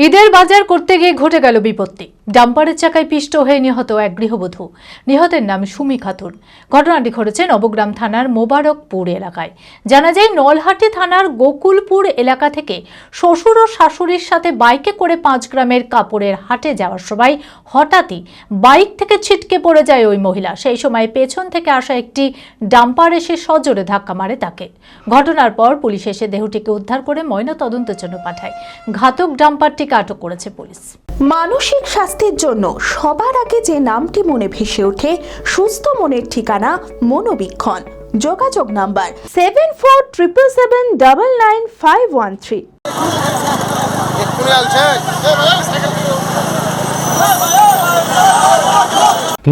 ঈদের বাজার করতে গিয়ে ঘটে গেল বিপত্তি। ডাম্পারের চাকায় পিষ্ট হয়ে নিহত এক গৃহবধূ। নিহতের নাম সুমি খাতুন। ঘটনাটি ঘটেছে নবগ্রাম থানার মোবারকপুর এলাকায়। জানা যায়, নলহাটি থানার গোকুলপুর এলাকা থেকে শ্বশুর ও শাশুড়ির সাথে বাইকে করে 5 গ্রামের কাপড়ের হাটে যাওয়ার সময় হঠাৎই বাইক থেকে ছিটকে পড়ে যায় ওই মহিলা। সেই সময় পেছন থেকে আসা একটি ডাম্পার এসে সজোরে ধাক্কা মারে তাকে। ঘটনার পর পুলিশ এসে দেহটিকে উদ্ধার করে ময়নাতদন্তের জন্য পাঠায়। ঘাতক ডাম্পারটিকে আটক করেছে পুলিশ। মানসিক স্বাস্থ্যের জন্য সবার আগে যে নামটি মনে ভেসে ওঠে, সুস্থ মনের ঠিকানা মনোবীক্ষণ। যোগাযোগ নাম্বার 7477799513।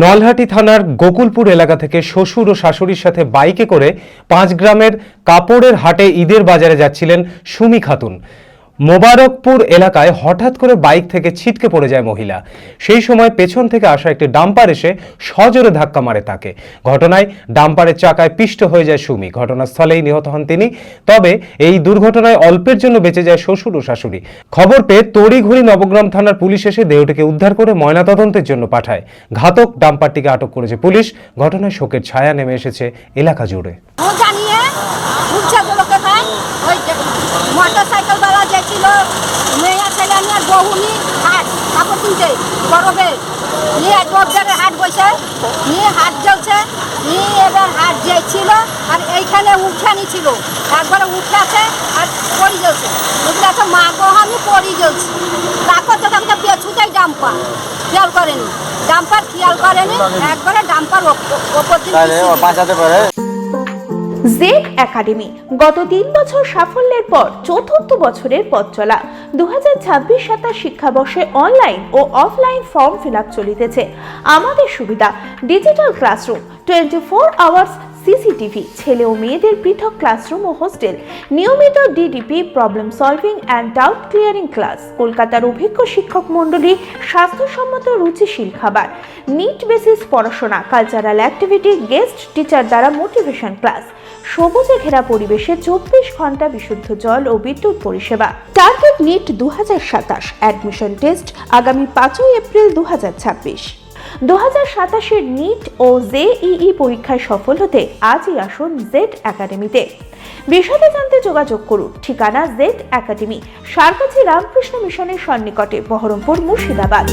নলহাটি থানার গোকুলপুর এলাকা থেকে শ্বশুর ও শাশুড়ির সাথে বাইকে করে 5 গ্রামের কাপড়ের হাটে ঈদের বাজারে যাচ্ছিলেন সুমি খাতুন। মোবারকপুর এলাকায় হঠাৎ করে বাইক থেকে ছিটকে পড়ে যায় মহিলা। সেই সময় পেছন থেকে আসা একটি ডাম্পার এসে সজোরে ধাক্কা মারে তাকে। ঘটনায় ডাম্পারের চাকায় পিষ্ট হয়ে যায় সুমি। ঘটনাস্থলেই নিহত হন তিনি। তবে এই দুর্ঘটনায় অল্পের জন্য বেঁচে যায় শ্বশুর ও শাশুড়ি। খবর পেয়ে তড়িঘড়ি নবগ্রাম থানার পুলিশ এসে দেহটিকে উদ্ধার করে ময়নাতদন্তের জন্য পাঠায়। ঘাতক ডাম্পারটিকে আটক করেছে পুলিশ। ঘটনায় শোকের ছায়া নেমে এসেছে এলাকা জুড়ে। মোটরসাইকেল वाला যাচ্ছিল মেয়ে ছেলে নিয়ে বহুনি হাট কাপড় কিনতে বড়বে নিয়ে একবারে হাট বসে নিয়ে হাট জ্বলছে নিয়ে এবার হাট যাচ্ছিল আর এইখানে উঠানি ছিল একবারে উঠাছে আর পড়ি জ্বলছে বুঝলে তো মা গো আমি পড়ি জ্বলছি তারপর তো একটা পেছুতেই ডাম্পার খেয়াল করেনি একবারে ডাম্পার ওপর দিয়ে বাঁচাতে পারে। জেড একাডেমি গত 3 বছর সাফল্যের পর চতুর্থ বছরের পথ চলা। 2026-27 শিক্ষাবর্ষে অনলাইন ও অফলাইন ফর্ম ফিল আপ চলিতেছে। আমাদের সুবিধা ডিজিটাল ক্লাসরুম, 24 আওয়ার্স সিসিটিভি, ছেলে ও মেয়েদের পৃথক ক্লাসরুম ও হোস্টেল, নিয়মিত DDP, problem solving and doubt clearing class, কলকাতার অভিজ্ঞ শিক্ষক মণ্ডলী, স্বাস্থ্যসম্মত রুচিশীল খাবার, নিট বেসিস পড়াশোনা, কালচারাল অ্যাক্টিভিটি, গেস্ট টিচার দ্বারা মোটিভেশন ক্লাস, সবুজে ঘেরা পরিবেশে 24 ঘন্টা বিশুদ্ধ জল ও বিদ্যুৎ পরিষেবা। টার্গেট নিট 2027, অ্যাডমিশন টেস্ট আগামী 5 এপ্রিল 2026। 2027-এর নিট ও জেইই পরীক্ষায় সফল হতে আজই আসুন জেড একাডেমিতে। বিশদে জানতে যোগাযোগ করুন। ঠিকানা জেড একাডেমি, সারকাছি রামকৃষ্ণ মিশনের সন্নিকটে, বহরমপুর, মুর্শিদাবাদ।